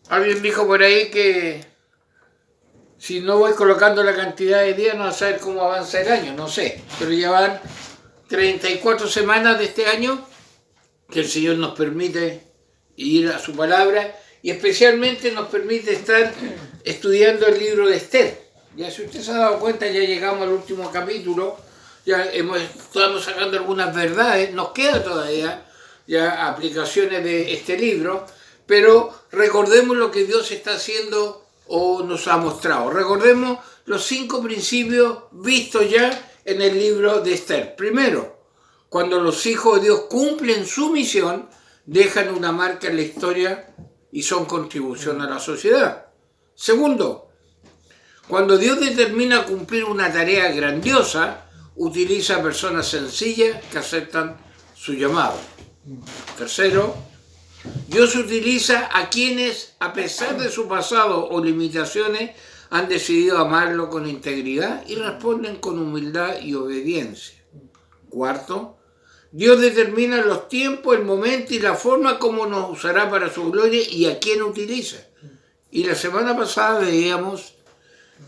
Alguien dijo por ahí que si no voy colocando la cantidad de días no vas a saber cómo avanza el año, no sé. Pero ya van 34 semanas de este año que el Señor nos permite ir a su palabra y especialmente nos permite estar estudiando el libro de Esther. Ya si usted se ha dado cuenta, ya llegamos al último capítulo, ya estamos sacando algunas verdades, nos queda todavía ya aplicaciones de este libro, pero recordemos lo que Dios está haciendo o nos ha mostrado. Recordemos los 5 principios vistos ya en el libro de Esther. Primero, cuando los hijos de Dios cumplen su misión, dejan una marca en la historia y son contribución a la sociedad. Segundo, cuando Dios determina cumplir una tarea grandiosa, utiliza personas sencillas que aceptan su llamado. Tercero, Dios utiliza a quienes, a pesar de su pasado o limitaciones, han decidido amarlo con integridad y responden con humildad y obediencia. Cuarto, Dios determina los tiempos, el momento y la forma como nos usará para su gloria y a quién utiliza. Y la semana pasada veíamos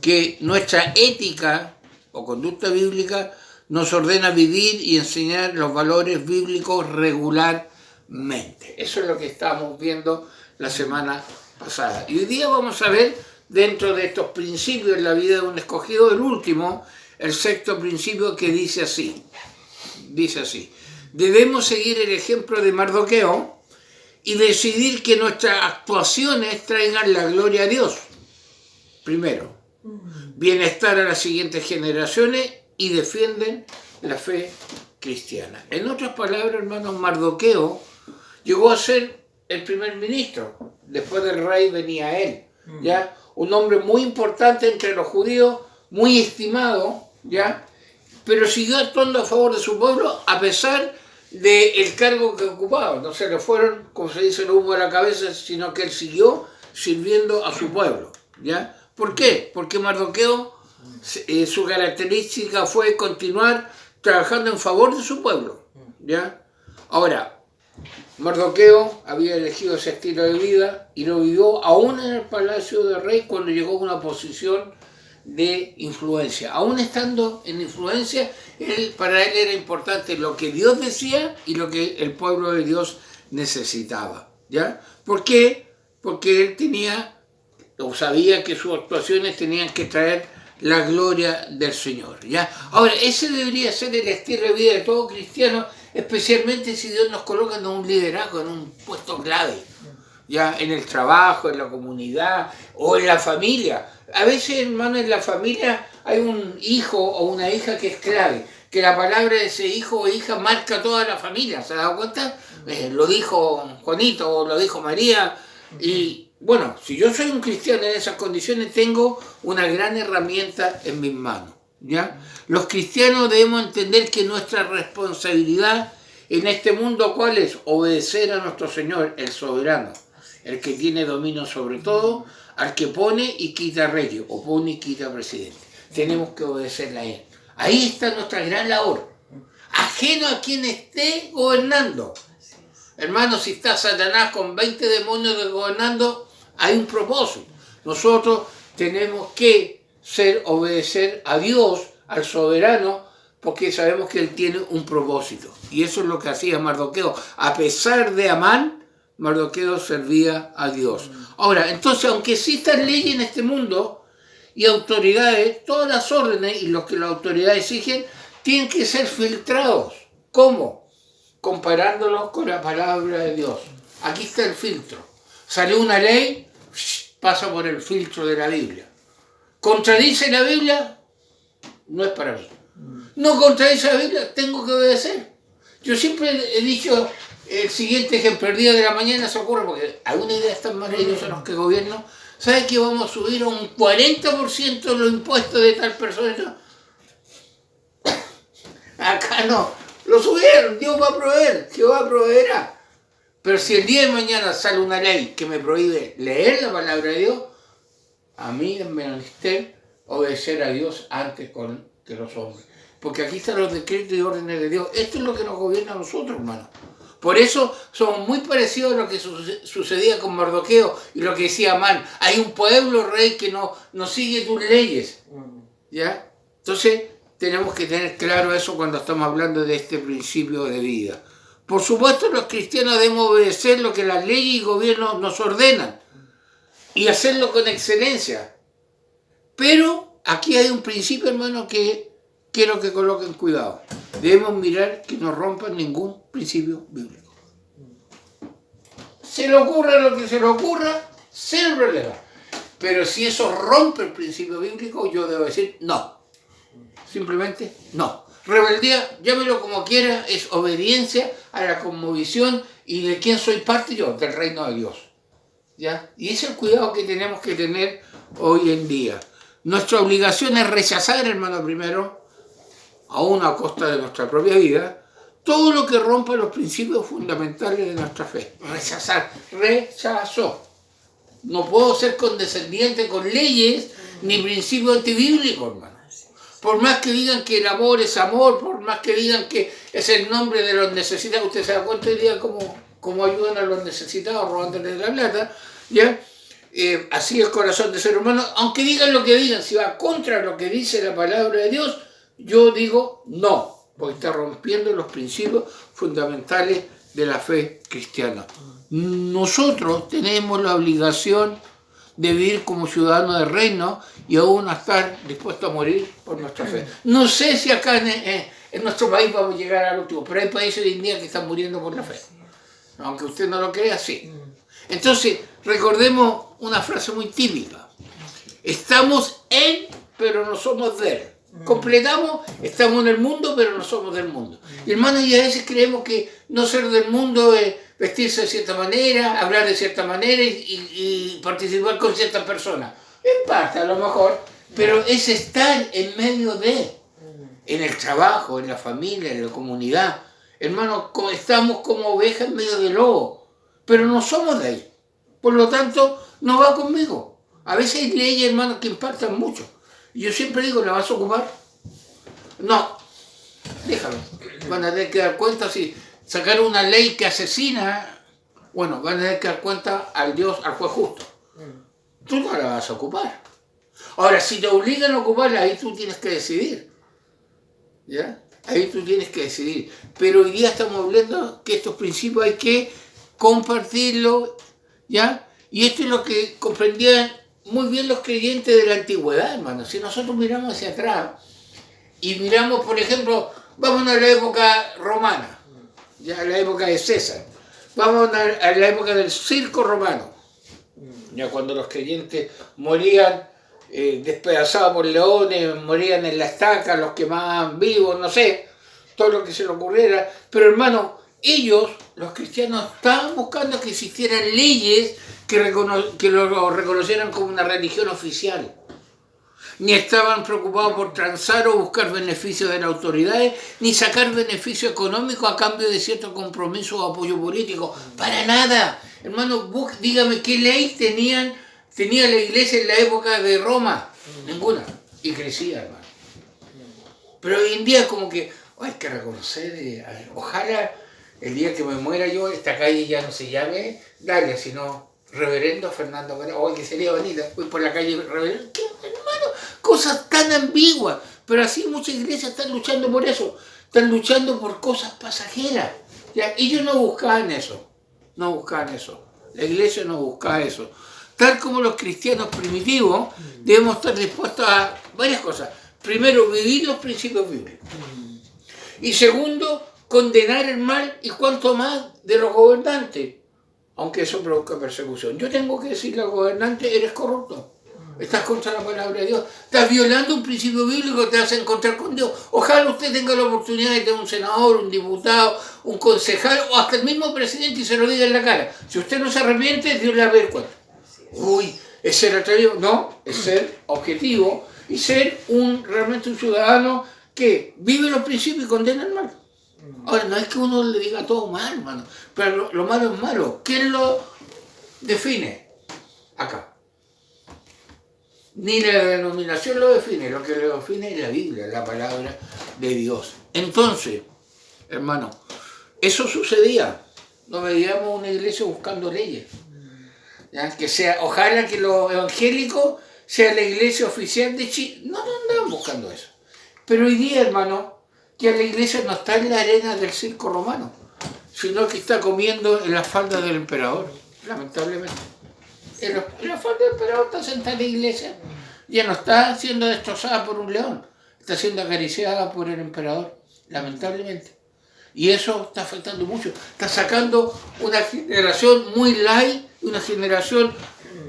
que nuestra ética o conducta bíblica nos ordena vivir y enseñar los valores bíblicos regularmente. Eso es lo que estábamos viendo la semana pasada. Y hoy día vamos a ver, dentro de estos principios en la vida de un escogido, el último, el sexto principio, que dice así. Dice así: debemos seguir el ejemplo de Mardoqueo y decidir que nuestras actuaciones traigan la gloria a Dios. Primero, bienestar a las siguientes generaciones y defienden la fe cristiana. En otras palabras, hermanos, Mardoqueo llegó a ser el primer ministro. Después del rey venía él, ¿ya? Un hombre muy importante entre los judíos, muy estimado, ¿ya? Pero siguió actuando a favor de su pueblo a pesar del cargo que ocupaba. No se le fueron, como se dice, el humo a la cabeza, sino que él siguió sirviendo a su pueblo, ¿ya? ¿Por qué? Porque Mardoqueo, su característica fue continuar trabajando en favor de su pueblo, ¿ya? Ahora, Mardoqueo había elegido ese estilo de vida y lo vivió aún en el palacio del rey cuando llegó a una posición de influencia. Aún estando en influencia, para él era importante lo que Dios decía y lo que el pueblo de Dios necesitaba, ¿ya? ¿Por qué? Porque él tenía, o sabía que sus actuaciones tenían que traer la gloria del Señor, ¿ya? Ahora, ese debería ser el estilo de vida de todo cristiano, especialmente si Dios nos coloca en un liderazgo, en un puesto clave, ya en el trabajo, en la comunidad o en la familia. A veces, hermano, en la familia hay un hijo o una hija que es clave, que la palabra de ese hijo o hija marca toda la familia, ¿se ha dado cuenta? Lo dijo Juanito o lo dijo María. Y bueno, si yo soy un cristiano en esas condiciones, tengo una gran herramienta en mis manos, ¿ya? Los cristianos debemos entender que nuestra responsabilidad en este mundo, ¿cuál es? Obedecer a nuestro Señor, el soberano, el que tiene dominio sobre todo, al que pone y quita reyes, o pone y quita presidentes. Tenemos que obedecerle a él. Ahí está nuestra gran labor, ajeno a quien esté gobernando. Hermano, si está Satanás con 20 demonios gobernando, hay un propósito. Nosotros tenemos que obedecer a Dios, al soberano, porque sabemos que Él tiene un propósito. Y eso es lo que hacía Mardoqueo. A pesar de Amán, Mardoqueo servía a Dios. Ahora, entonces, aunque existan leyes en este mundo y autoridades, todas las órdenes y lo que las autoridades exigen, tienen que ser filtrados. ¿Cómo? Comparándolos con la palabra de Dios. Aquí está el filtro. Salió una ley, pasa por el filtro de la Biblia. ¿Contradice la Biblia? No es para mí. No contradice la Biblia, tengo que obedecer. Yo siempre he dicho el siguiente ejemplo: el día de la mañana se ocurre, porque alguna idea es tan maravillosa los que gobiernan, ¿sabes que vamos a subir a un 40% los impuestos de tal persona? Acá no, lo subieron, Dios va a proveer, Jehová proveerá. Pero si el día de mañana sale una ley que me prohíbe leer la palabra de Dios, a mí es menester obedecer a Dios antes que los hombres. Porque aquí están los decretos y órdenes de Dios. Esto es lo que nos gobierna a nosotros, hermano. Por eso somos muy parecidos a lo que sucedía con Mardoqueo y lo que decía Amán. Hay un pueblo, rey, que no sigue tus leyes. ¿Ya? Entonces, tenemos que tener claro eso cuando estamos hablando de este principio de vida. Por supuesto, los cristianos debemos obedecer lo que las leyes y gobiernos nos ordenan y hacerlo con excelencia. Pero aquí hay un principio, hermano, que quiero que coloquen cuidado. Debemos mirar que no rompan ningún principio bíblico. Se le ocurra lo que se le ocurra, cero problema. Pero si eso rompe el principio bíblico, yo debo decir no. Simplemente no. Rebeldía, llámelo como quiera, es obediencia a la cosmovisión y de quién soy parte yo, del reino de Dios. ¿Ya? Y ese es el cuidado que tenemos que tener hoy en día. Nuestra obligación es rechazar, hermano, primero, aún a costa de nuestra propia vida, todo lo que rompa los principios fundamentales de nuestra fe. Rechazar. Rechazo. No puedo ser condescendiente con leyes ni principios antibíblicos, hermano. Por más que digan que el amor es amor, por más que digan que es el nombre de los necesitados, usted se da cuenta hoy día cómo ayudan a los necesitados robándoles la plata, ¿ya? Así es el corazón del ser humano. Aunque digan lo que digan, si va contra lo que dice la palabra de Dios, yo digo no, porque está rompiendo los principios fundamentales de la fe cristiana. Nosotros tenemos la obligación de vivir como ciudadanos del reino y aún estar dispuestos a morir por nuestra fe. No sé si acá en nuestro país vamos a llegar al último, pero hay países hoy en día que están muriendo por la fe. Aunque usted no lo crea, sí. Entonces, recordemos una frase muy típica. Estamos en, pero no somos de él. Completamos, estamos en el mundo, pero no somos del mundo. Y hermanos, y a veces creemos que no ser del mundo es vestirse de cierta manera, hablar de cierta manera y participar con ciertas personas. En parte, a lo mejor, pero es estar en medio de, en el trabajo, en la familia, en la comunidad. Hermanos, estamos como ovejas en medio de lobo, pero no somos de ahí. Por lo tanto, no va conmigo. A veces hay leyes, hermanos, que impactan mucho. Y yo siempre digo, ¿la vas a ocupar? No, déjalo. Van a tener que dar cuenta si sacar una ley que asesina, bueno, van a tener que dar cuenta al Dios, al juez justo. Tú no la vas a ocupar. Ahora, si te obligan a ocuparla, ahí tú tienes que decidir. ¿Ya? Ahí tú tienes que decidir. Pero hoy día estamos hablando que estos principios hay que compartirlos, ¿ya? Y esto es lo que comprendían muy bien los creyentes de la antigüedad, hermano. Si nosotros miramos hacia atrás y miramos, por ejemplo, vamos a la época romana, ya a la época de César, vamos a la época del circo romano, ya cuando los creyentes morían despedazados por leones, morían en la estaca, los quemaban vivos, no sé, todo lo que se le ocurriera. Pero hermano, ellos, los cristianos, estaban buscando que existieran leyes que lo reconocieran como una religión oficial. Ni estaban preocupados por transar o buscar beneficios de las autoridades, ni sacar beneficio económico a cambio de cierto compromiso o apoyo político. Para nada. Hermano, dígame qué ley tenía la iglesia en la época de Roma. Ninguna. Y crecía, hermano. Pero hoy en día es como que hay que reconocer, ojalá el día que me muera yo, esta calle ya no se llame Dalia, sino Reverendo Fernando Vera. Oye, que sería bonita, voy por la calle Reverendo. ¿Qué, hermano? Cosas tan ambiguas. Pero así muchas iglesias están luchando por eso. Están luchando por cosas pasajeras. ¿Ya? Ellos no buscaban eso. No buscaban eso. La iglesia no buscaba eso. Tal como los cristianos primitivos, debemos estar dispuestos a varias cosas. Primero, vivir los principios bíblicos. Y segundo, condenar el mal y cuanto más de los gobernantes, aunque eso provoca persecución. Yo tengo que decirle al gobernante, eres corrupto, estás contra la palabra de Dios, estás violando un principio bíblico, te vas a encontrar con Dios. Ojalá usted tenga la oportunidad de tener un senador, un diputado, un concejal o hasta el mismo presidente y se lo diga en la cara. Si usted no se arrepiente, Dios le va a ver cuenta. Uy, ¿es ser atrevido? No, es ser objetivo y ser realmente un ciudadano que vive los principios y condena el mal. Ahora, no es que uno le diga todo mal, hermano, pero lo malo es malo. ¿Quién lo define? Acá. Ni la denominación lo define, lo que lo define es la Biblia, la palabra de Dios. Entonces, hermano, eso sucedía. no veíamos una iglesia buscando leyes. ¿Ya? Que sea, ojalá que los evangélicos sea la iglesia oficial de Chile. No andaban buscando eso. Pero hoy día, hermano, ya la iglesia no está en la arena del circo romano, sino que está comiendo en las faldas del emperador, lamentablemente. En la falda del emperador está sentada en la iglesia, ya no está siendo destrozada por un león, está siendo acariciada por el emperador, lamentablemente. Y eso está afectando mucho, está sacando una generación muy light, una generación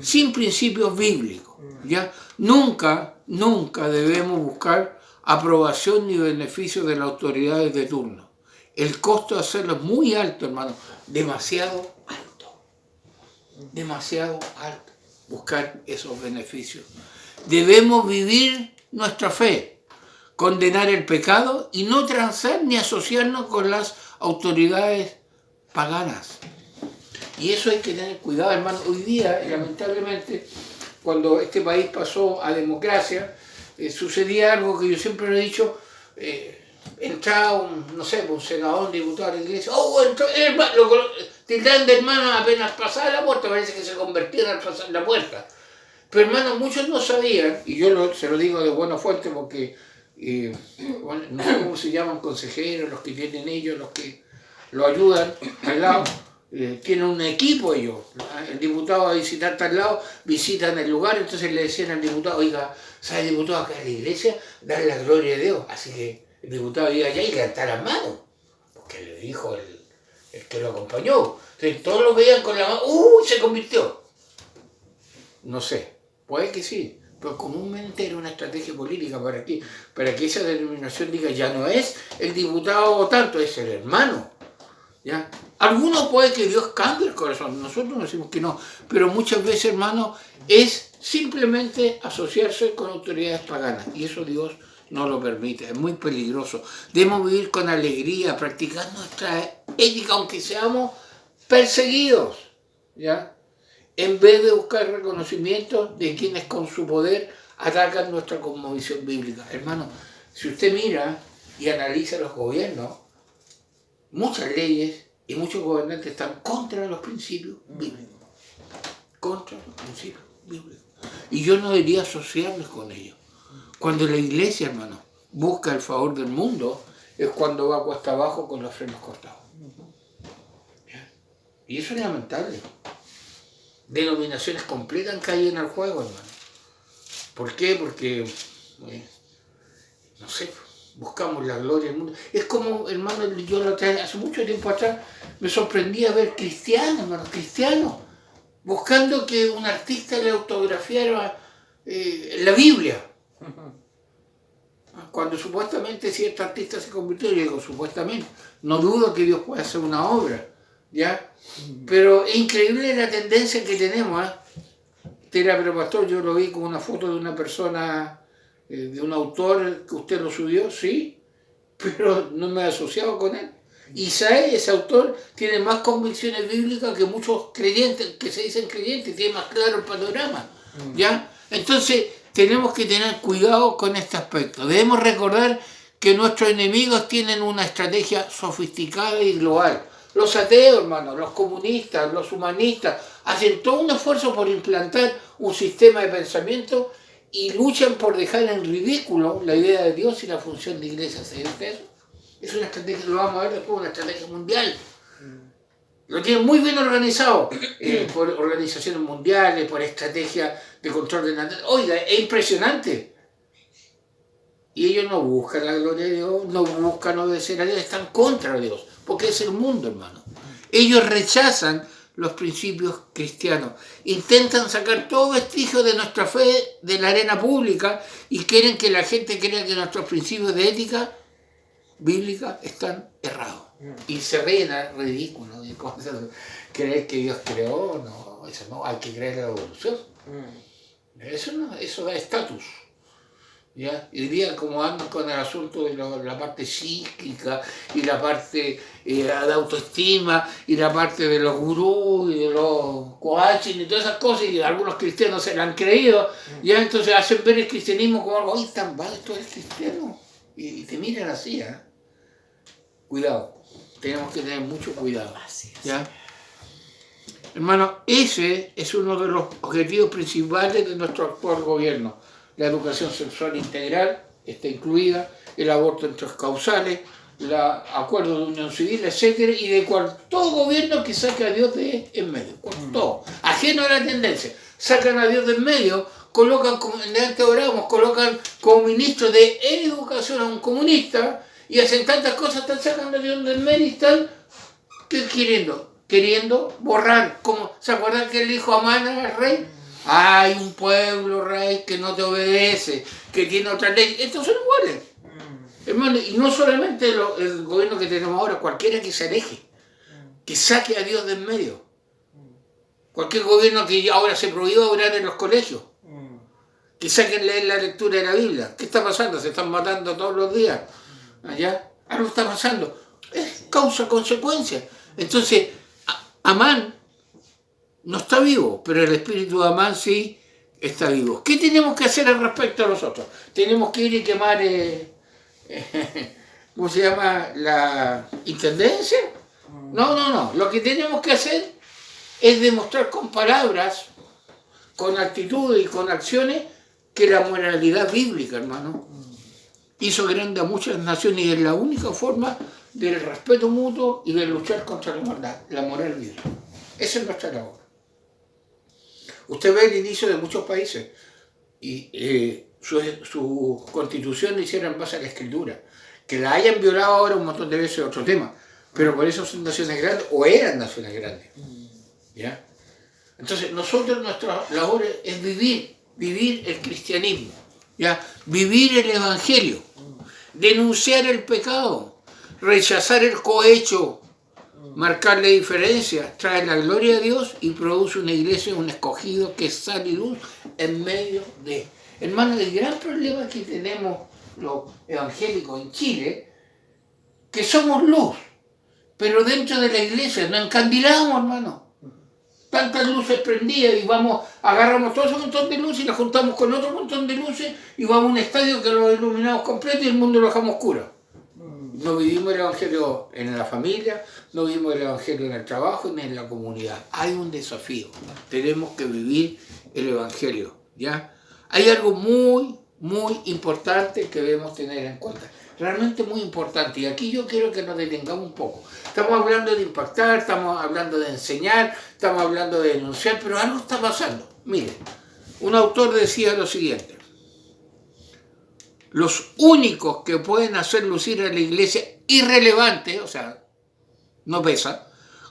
sin principios bíblicos. ¿Ya? Nunca debemos buscar aprobación ni beneficio de las autoridades de turno. El costo de hacerlo es muy alto, hermano, demasiado alto, buscar esos beneficios. Debemos vivir nuestra fe, condenar el pecado y no transar ni asociarnos con las autoridades paganas. Y eso hay que tener cuidado, hermano. Hoy día, lamentablemente, cuando este país pasó a democracia, sucedía algo que yo siempre lo he dicho, entraba un senador, un diputado a la iglesia, entró, tildando de hermano apenas pasaba la puerta, parece que se convertían al pasar la puerta. Pero hermano, muchos no sabían, y yo se lo digo de buena fuente porque, no sé cómo se llaman, consejeros, los que tienen ellos, los que lo ayudan al lado, tienen un equipo ellos. El diputado va a visitar tal lado, visitan el lugar, entonces le decían al diputado, oiga, ¿sabe diputado acá en la iglesia? Dar la gloria de Dios. Así que el diputado iba allá y levantar las manos, porque le dijo el que lo acompañó. Entonces todos lo veían con la mano, se convirtió. No sé, puede que sí, pero comúnmente era una estrategia política para que esa denominación diga, ya no es el diputado tanto, es el hermano. ¿Ya? Algunos puede que Dios cambie el corazón, nosotros decimos que no, pero muchas veces, hermano, es simplemente asociarse con autoridades paganas, y eso Dios no lo permite, es muy peligroso. Debemos vivir con alegría, practicar nuestra ética, aunque seamos perseguidos, ¿ya? En vez de buscar reconocimiento de quienes con su poder atacan nuestra cosmovisión bíblica. Hermano, si usted mira y analiza los gobiernos, muchas leyes y muchos gobernantes están contra los principios bíblicos. Contra los principios bíblicos. Y yo no debería asociarlos con ellos. Cuando la iglesia, hermano, busca el favor del mundo, es cuando va cuesta abajo con los frenos cortados. Y eso es lamentable. Denominaciones completas han caído en el juego, hermano. ¿Por qué? Porque, no sé, buscamos la gloria del mundo. Es como, hermano, yo hace mucho tiempo atrás me sorprendía ver cristianos, hermano, buscando que un artista le autografiara la Biblia. Cuando supuestamente cierto artista se convirtió, yo digo supuestamente, no dudo que Dios pueda hacer una obra, ¿ya? Pero es increíble la tendencia que tenemos, pero pastor, yo lo vi con una foto de una persona, de un autor que usted lo subió, sí, pero no me he asociado con él. Isaías, ese autor, tiene más convicciones bíblicas que muchos creyentes, que se dicen creyentes, tiene más claro el panorama, ¿ya? Entonces, tenemos que tener cuidado con este aspecto. Debemos recordar que nuestros enemigos tienen una estrategia sofisticada y global. Los ateos, hermano, los comunistas, los humanistas, hacen todo un esfuerzo por implantar un sistema de pensamiento y luchan por dejar en ridículo la idea de Dios y la función de iglesia. ¿Saben eso? Es una estrategia, lo vamos a ver después, una estrategia mundial. Lo tienen muy bien organizado, por organizaciones mundiales, por estrategia de control de naturaleza. Oiga, es impresionante. Y ellos no buscan la gloria de Dios, no buscan obedecer a Dios, están contra Dios, porque es el mundo, hermano. Ellos rechazan los principios cristianos, intentan sacar todo vestigio de nuestra fe de la arena pública y quieren que la gente crea que nuestros principios de ética bíblica están errados. Y se ríen a ridículo de cosas. ¿Creer que Dios creó? No, eso no, hay que creer en la evolución. Eso da estatus. ¿Ya? Y diría como andan con el asunto de la parte psíquica y la parte de autoestima y la parte de los gurús y de los coaching y todas esas cosas, y algunos cristianos se la han creído, ya entonces hacen ver el cristianismo como algo, ¡ay, tan mal esto es cristiano! Y te miran así, Cuidado, tenemos que tener mucho cuidado. Así es. ¿Ya? Hermano, ese es uno de los objetivos principales de nuestro actual gobierno. La educación sexual integral está incluida, el aborto en tres causales, el acuerdo de unión civil, etcétera, y de todo gobierno que saque a Dios de en medio, todo, ajeno a la tendencia, sacan a Dios de en medio, colocan, como antes orábamos, colocan como ministro de educación a un comunista y hacen tantas cosas, están sacando a Dios de en medio y están queriendo borrar, como ¿se acuerdan que le dijo Amán al rey? Hay un pueblo, rey, que no te obedece, que tiene otra ley. Estos son iguales. Hermano, y no solamente el gobierno que tenemos ahora, cualquiera que se aleje, que saque a Dios de en medio. Cualquier gobierno que ahora se prohíba orar en los colegios, que saquen leer la lectura de la Biblia. ¿Qué está pasando? Se están matando todos los días. Allá, algo está pasando. Es causa-consecuencia. Entonces, Amán no está vivo, pero el espíritu de Amán sí está vivo. ¿Qué tenemos que hacer al respecto a nosotros? Tenemos que ir y quemar, ¿cómo se llama? ¿La intendencia? No. Lo que tenemos que hacer es demostrar con palabras, con actitudes y con acciones que la moralidad bíblica, hermano, hizo grande a muchas naciones y es la única forma del respeto mutuo y de luchar contra la maldad, la moral bíblica. Esa es nuestra labor. Usted ve el inicio de muchos países y su constitución la hicieron en base a la escritura. Que la hayan violado ahora un montón de veces es otro tema, pero por eso son naciones grandes o eran naciones grandes. ¿Ya? Entonces nosotros nuestra labor es vivir el cristianismo, ¿ya? Vivir el evangelio, denunciar el pecado, rechazar el cohecho, marcar la diferencia, trae la gloria a Dios y produce una iglesia, un escogido que sale luz en medio de. Hermano, el gran problema que tenemos los evangélicos en Chile, que somos luz, pero dentro de la iglesia nos encandilamos, hermano. Tantas luces prendidas y agarramos todo ese montón de luces y las juntamos con otro montón de luces y vamos a un estadio que lo iluminamos completo y el mundo lo dejamos oscuro. No vivimos el evangelio en la familia, no vivimos el evangelio en el trabajo ni en la comunidad. Hay un desafío. Tenemos que vivir el evangelio, ¿ya? Hay algo muy, muy importante que debemos tener en cuenta. Realmente muy importante. Y aquí yo quiero que nos detengamos un poco. Estamos hablando de impactar, estamos hablando de enseñar, estamos hablando de denunciar, pero algo está pasando. Mire, un autor decía lo siguiente. Los únicos que pueden hacer lucir a la iglesia irrelevante, o sea, no pesa,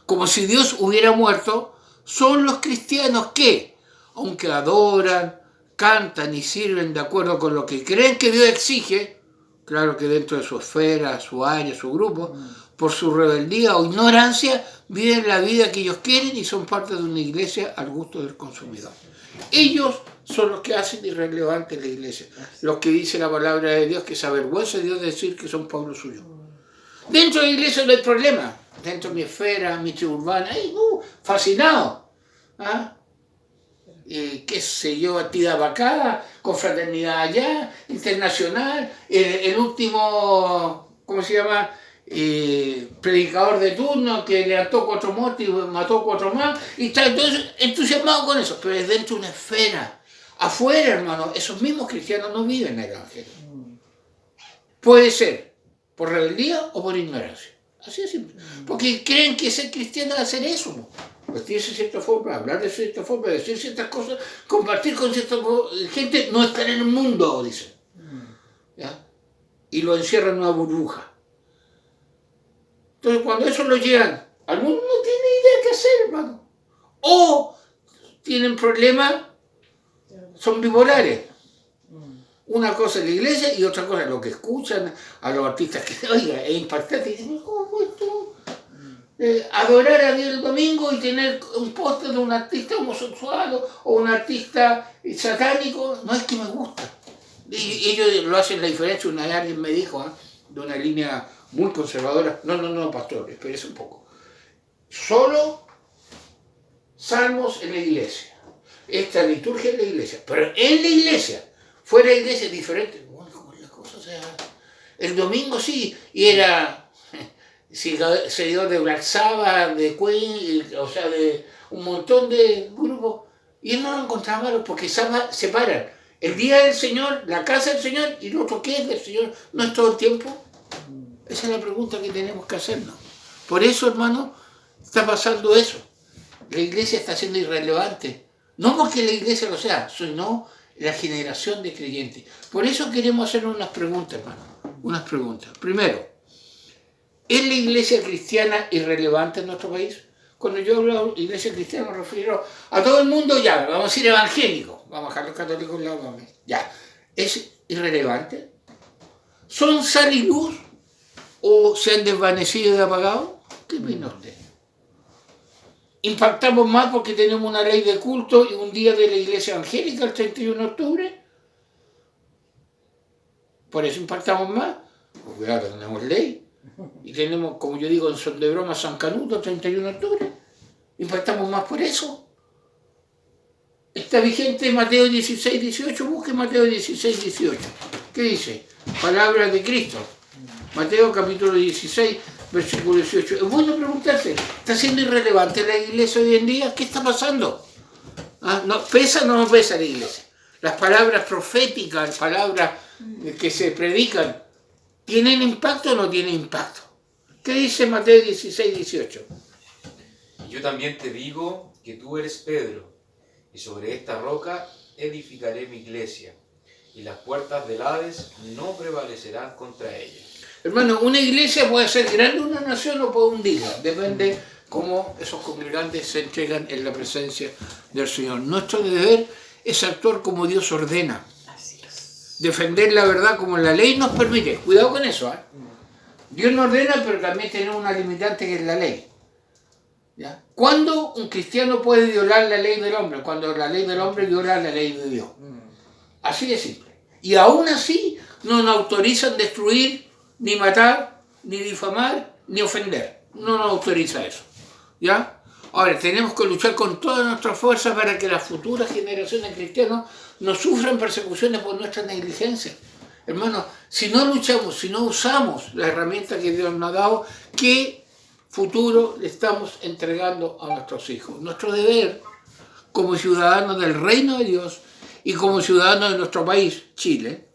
como si Dios hubiera muerto, son los cristianos que, aunque adoran, cantan y sirven de acuerdo con lo que creen que Dios exige, claro que dentro de su esfera, su área, su grupo, por su rebeldía o ignorancia, viven la vida que ellos quieren y son parte de una iglesia al gusto del consumidor. Ellos son los que hacen irrelevante la iglesia, los que dice la palabra de Dios, que se avergüenza Dios de decir que son pueblo suyo. Dentro de la iglesia no hay problema, dentro de mi esfera, mi tribu urbana, fascinado. ¿Ah? Qué sé yo, actividad acá, confraternidad allá, internacional, el último, ¿cómo se llama? Predicador de turno que levantó 4 muertos y mató 4 más, y está entonces entusiasmado con eso, pero es dentro de una esfera. Afuera, hermano, esos mismos cristianos no viven el evangelio. Puede ser por rebeldía o por ignorancia. Así es simple. Porque creen que ser cristiano es hacer eso, ¿no? Vestirse de cierta forma, hablar de cierta forma, decir ciertas cosas, compartir con cierta gente, no estar en el mundo, dicen. ¿Ya? Y lo encierran en una burbuja. Entonces, cuando eso lo llegan al mundo, no tiene idea qué hacer, hermano. O tienen problemas, son bipolares. Una cosa es la iglesia y otra cosa es lo que escuchan a los artistas que, oiga, es impactante. Y dicen, ¿cómo fue esto? Adorar a Dios el domingo y tener un póster de un artista homosexual o un artista satánico, no es que me gusta. Y ellos lo hacen la diferencia. Alguien me dijo, de una línea muy conservadora, no, pastor, espérese un poco. Solo salmos en la iglesia. Esta liturgia en la iglesia, pero en la iglesia, fuera de la iglesia es diferente. Bueno, ¿cómo es la cosa? O sea, el domingo sí, y era seguidor de Black Sabbath, de Queen, o sea, de un montón de grupos, y él no lo encontraba malo porque separan el día del Señor, la casa del Señor, y lo otro que es del Señor. ¿No es todo el tiempo? Esa es la pregunta que tenemos que hacernos. Por eso, hermano, está pasando eso. La iglesia está siendo irrelevante. No porque la iglesia lo sea, sino la generación de creyentes. Por eso queremos hacer unas preguntas, hermano. Unas preguntas. Primero, ¿es la iglesia cristiana irrelevante en nuestro país? Cuando yo hablo de iglesia cristiana me refiero a todo el mundo ya, vamos a decir evangélico, vamos a dejar los católicos al lado, ya. ¿Es irrelevante? ¿Son sal y luz o se han desvanecido y apagado? ¿Qué opina usted? ¿Impactamos más porque tenemos una ley de culto y un día de la iglesia evangélica el 31 de octubre? ¿Por eso impactamos más? Pues cuidado, tenemos ley. Y tenemos, como yo digo, en son de broma, San Canuto, 31 de octubre. ¿Impactamos más por eso? Está vigente Mateo 16, 18. Busque Mateo 16, 18. ¿Qué dice? Palabras de Cristo. Mateo capítulo 16, versículo 18. Es bueno preguntarse, ¿está siendo irrelevante la iglesia hoy en día? ¿Qué está pasando? ¿Ah? ¿No, ¿pesa o no pesa la iglesia? Las palabras proféticas, las palabras que se predican, ¿tienen impacto o no tienen impacto? ¿Qué dice Mateo 16, 18? Y yo también te digo que tú eres Pedro, y sobre esta roca edificaré mi iglesia, y las puertas del Hades no prevalecerán contra ella. Hermano, una iglesia puede ser grande una nación o puede hundirla, depende cómo esos congregantes se entregan en la presencia del Señor. Nuestro deber es actuar como Dios ordena. Defender la verdad como la ley nos permite. Cuidado con eso, ¿eh? Dios nos ordena, pero también tenemos una limitante que es la ley. ¿Ya? ¿Cuándo un cristiano puede violar la ley del hombre? Cuando la ley del hombre viola la ley de Dios. Así de simple. Y aún así no nos autorizan destruir, ni matar, ni difamar, ni ofender. No nos autoriza eso. ¿Ya? Ahora, tenemos que luchar con todas nuestras fuerzas para que las futuras generaciones de cristianos no sufran persecuciones por nuestra negligencia. Hermanos, si no luchamos, si no usamos la herramienta que Dios nos ha dado, ¿qué futuro le estamos entregando a nuestros hijos? Nuestro deber como ciudadanos del reino de Dios y como ciudadanos de nuestro país, Chile,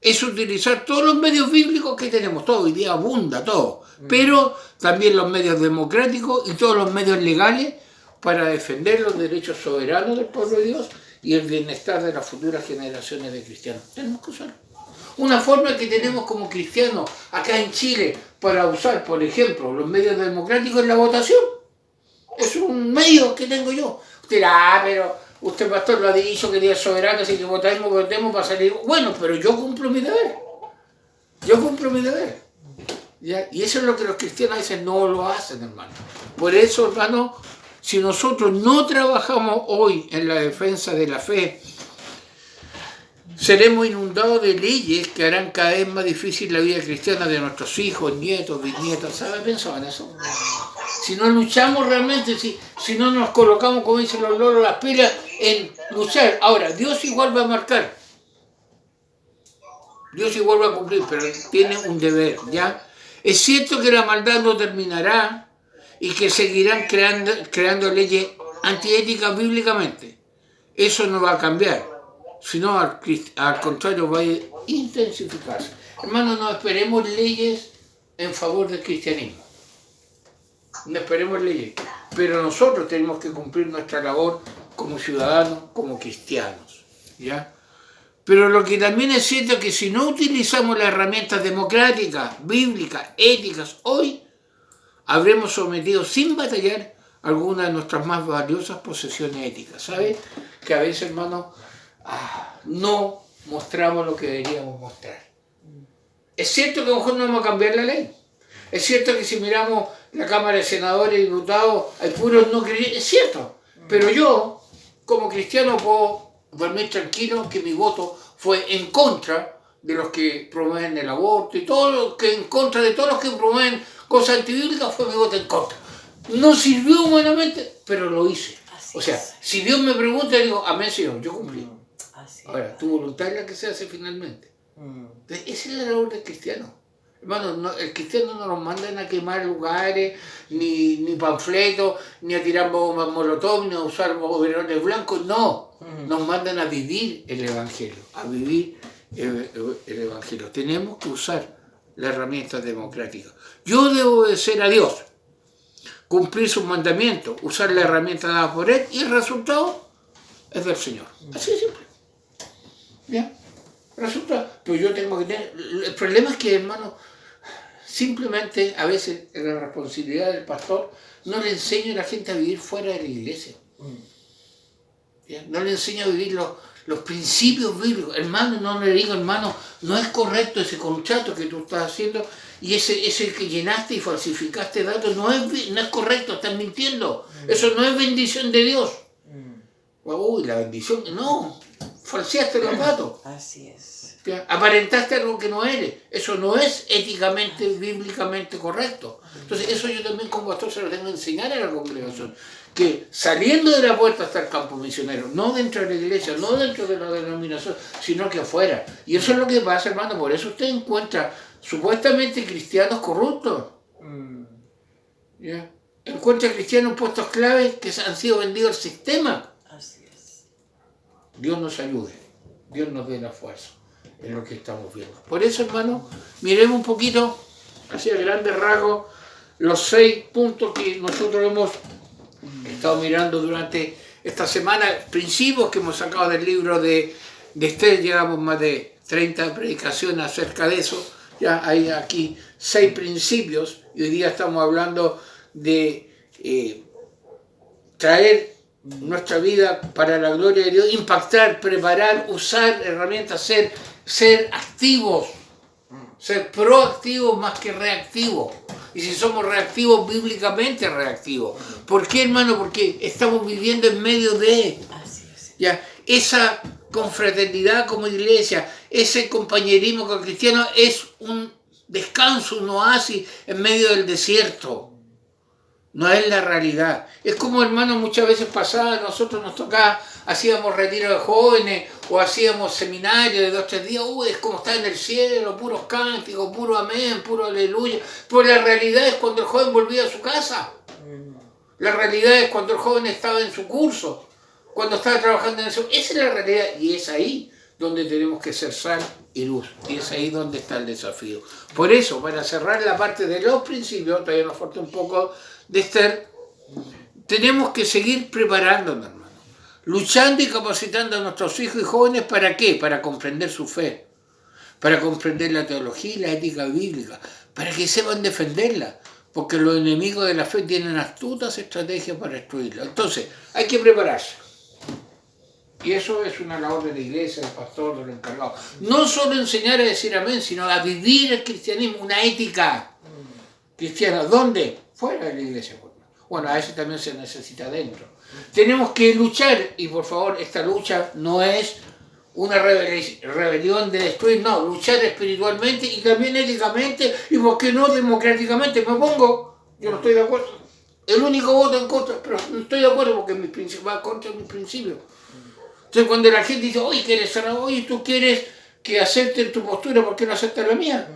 es utilizar todos los medios bíblicos que tenemos. Todo hoy día abunda, todo. Pero también los medios democráticos y todos los medios legales para defender los derechos soberanos del pueblo de Dios y el bienestar de las futuras generaciones de cristianos. Tenemos que usarlo. Una forma que tenemos como cristianos acá en Chile para usar, por ejemplo, los medios democráticos es la votación. Es un medio que tengo yo. Usted dirá, pero usted, pastor, lo ha dicho que Dios es soberano, así que votemos para salir. Bueno, pero yo cumplo mi deber. Yo cumplo mi deber. ¿Ya? Y eso es lo que los cristianos a veces no lo hacen, hermano. Por eso, hermano, si nosotros no trabajamos hoy en la defensa de la fe, seremos inundados de leyes que harán cada vez más difícil la vida cristiana de nuestros hijos, nietos, bisnietos. ¿Sabes? ¿Pensaban eso? Si no luchamos realmente, si no nos colocamos, como dicen los loros, las pilas en luchar. Ahora, Dios igual va a marcar. Dios igual va a cumplir, pero tiene un deber, ¿ya? Es cierto que la maldad no terminará y que seguirán creando leyes antiéticas bíblicamente. Eso no va a cambiar, sino al contrario va a intensificarse. Hermanos, no esperemos leyes en favor del cristianismo. No esperemos leyes, pero nosotros tenemos que cumplir nuestra labor como ciudadanos, como cristianos, ¿ya? Pero lo que también es cierto es que si no utilizamos las herramientas democráticas, bíblicas, éticas, hoy habremos sometido sin batallar algunas de nuestras más valiosas posesiones éticas. ¿Sabes? Que a veces, hermanos, no mostramos lo que deberíamos mostrar. Es cierto que a lo mejor no vamos a cambiar la ley. Es cierto que si miramos la Cámara de Senadores y Diputados, hay puros no creyentes. Es cierto. Pero yo, como cristiano, puedo dormir tranquilo que mi voto fue en contra de los que promueven el aborto y todo lo que en contra de todos los que promueven cosas antibíblicas fue mi voto en contra. No sirvió humanamente, pero lo hice. Así o sea, si Dios me pregunta, digo, amén, Señor, yo cumplí. Ahora, tu voluntad es la que se hace finalmente. Entonces, esa es la labor del cristiano. Hermano, el cristiano no nos mandan a quemar lugares, ni panfletos, ni a tirar bombas molotov, ni a usar overoles blancos, no. Nos mandan a vivir el Evangelio, a vivir el Evangelio. Tenemos que usar la herramienta democrática. Yo debo obedecer a Dios, cumplir sus mandamientos, usar la herramienta dada por Él, y el resultado es del Señor. Así de simple. ¿Ya? Resulta, pero yo tengo que tener... El problema es que, hermano, simplemente a veces la responsabilidad del pastor no le enseña a la gente a vivir fuera de la iglesia. ¿Ya? No le enseña a vivir los principios bíblicos. Hermano, no le digo, hermano, no es correcto ese contrato que tú estás haciendo y ese que llenaste y falsificaste datos, no es correcto, estás mintiendo. Eso no es bendición de Dios. Uy, la bendición, no. Falseaste los datos. Así es. Aparentaste algo que no eres. Eso no es éticamente, bíblicamente correcto. Entonces, eso yo también como pastor se lo tengo que enseñar a la congregación. Que saliendo de la puerta está el campo misionero, no dentro de la iglesia, no dentro de la denominación, sino que afuera. Y eso es lo que pasa, hermano. Por eso usted encuentra supuestamente cristianos corruptos. ¿Ya? Encuentra cristianos en puestos claves que han sido vendidos al sistema. Así es. Dios nos ayude, Dios nos dé la fuerza en lo que estamos viendo. Por eso, hermano, miremos un poquito, así a grandes rasgos, los 6 puntos que nosotros hemos estado mirando durante esta semana, principios que hemos sacado del libro de Esther. Llevamos más de 30 predicaciones acerca de eso. Ya hay aquí 6 principios y hoy día estamos hablando de traer nuestra vida para la gloria de Dios, impactar, preparar, usar herramientas, ser activos, ser proactivos más que reactivos. Y si somos reactivos, bíblicamente reactivos. ¿Por qué, hermano? Porque estamos viviendo en medio de ya esa confraternidad como iglesia, ese compañerismo con cristianos es un descanso, un oasis en medio del desierto. No es la realidad. Es como, hermano, muchas veces pasaba, nosotros nos tocaba, hacíamos retiro de jóvenes o hacíamos seminarios de 2 o 3 días. Es como estar en el cielo, puros cánticos, puro amén, puro aleluya. Pero la realidad es cuando el joven volvía a su casa. La realidad es cuando el joven estaba en su curso, cuando estaba trabajando en eso. Esa es la realidad y es ahí donde tenemos que ser sal y luz. Y es ahí donde está el desafío. Por eso, para cerrar la parte de los principios, todavía nos falta un poco de Esther, tenemos que seguir preparándonos, hermano, luchando y capacitando a nuestros hijos y jóvenes. ¿Para qué? Para comprender su fe, para comprender la teología y la ética bíblica, para que sepan defenderla, porque los enemigos de la fe tienen astutas estrategias para destruirla. Entonces, hay que prepararse. Y eso es una labor de la iglesia, del pastor, del encargado. No solo enseñar a decir amén, sino a vivir el cristianismo, una ética cristiana. ¿Dónde? Fuera de la iglesia. Bueno, a veces también se necesita dentro. Tenemos que luchar, y por favor, esta lucha no es una rebelión de destruir, no, luchar espiritualmente y también éticamente, y por qué no democráticamente. Me opongo, yo no estoy de acuerdo. El único voto en contra, pero no estoy de acuerdo porque mis principios va contra mis principios. Entonces cuando la gente dice, oye, ¿quieres ser? Oye, tú quieres que acepten tu postura, ¿por qué no aceptas la mía?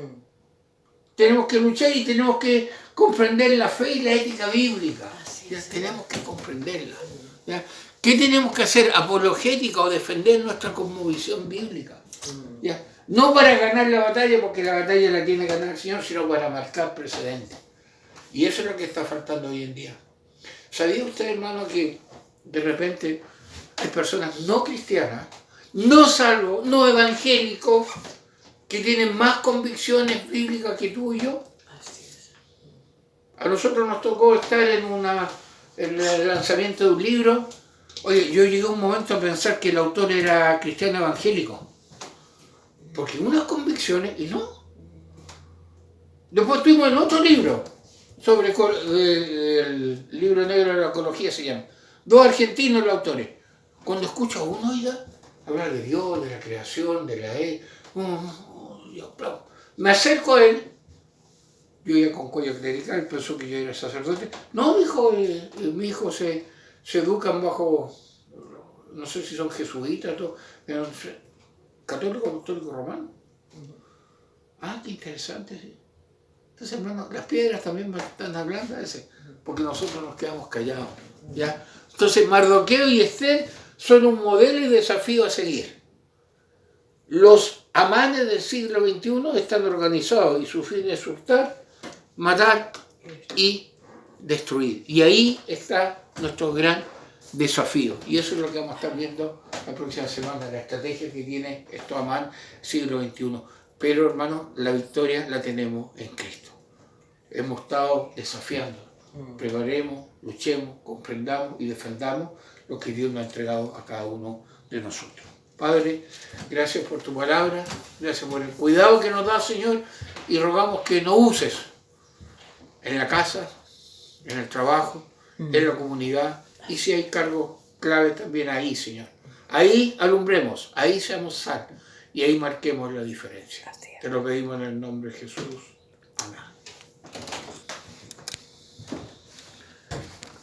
Tenemos que luchar y tenemos que comprender la fe y la ética bíblica. Tenemos que comprenderla. ¿Ya? ¿Qué tenemos que hacer? Apologética o defender nuestra cosmovisión bíblica. ¿Ya? No para ganar la batalla, porque la batalla la tiene que ganar el Señor, sino para marcar precedentes. Y eso es lo que está faltando hoy en día. ¿Sabía usted, hermano, que de repente hay personas no cristianas, no salvos, no evangélicos, que tienen más convicciones bíblicas que tú y yo? A nosotros nos tocó estar en el lanzamiento de un libro. Oye, yo llegué a un momento a pensar que el autor era cristiano evangélico. Porque unas convicciones y no. Después tuvimos en otro libro, sobre el libro negro de la ecología se llama. 2 argentinos los autores. Cuando escucho a uno, oiga, hablar de Dios, de la creación, de la me acerco a él. Yo iba con cuello clerical, pensó que yo era sacerdote. No, dijo, mi hijo se educan bajo, no sé si son jesuitas, católico, apostólico romano. Ah, qué interesante. Sí. Entonces, hermano, las piedras también están hablando a veces, porque nosotros nos quedamos callados, ¿ya? Entonces, Mardoqueo y Esther son un modelo y desafío a seguir. Los amanes del siglo XXI están organizados y su fin es hurtar, matar y destruir. Y ahí está nuestro gran desafío. Y eso es lo que vamos a estar viendo la próxima semana, la estrategia que tiene estos amanes del siglo XXI. Pero, hermano, la victoria la tenemos en Cristo. Hemos estado desafiando. Preparemos, luchemos, comprendamos y defendamos lo que Dios nos ha entregado a cada uno de nosotros. Padre, gracias por tu palabra, gracias por el cuidado que nos da, Señor, y rogamos que nos uses en la casa, en el trabajo, en la comunidad, y si hay cargos clave también ahí, Señor. Ahí alumbremos, ahí seamos sal, y ahí marquemos la diferencia. Te lo pedimos en el nombre de Jesús. Amén.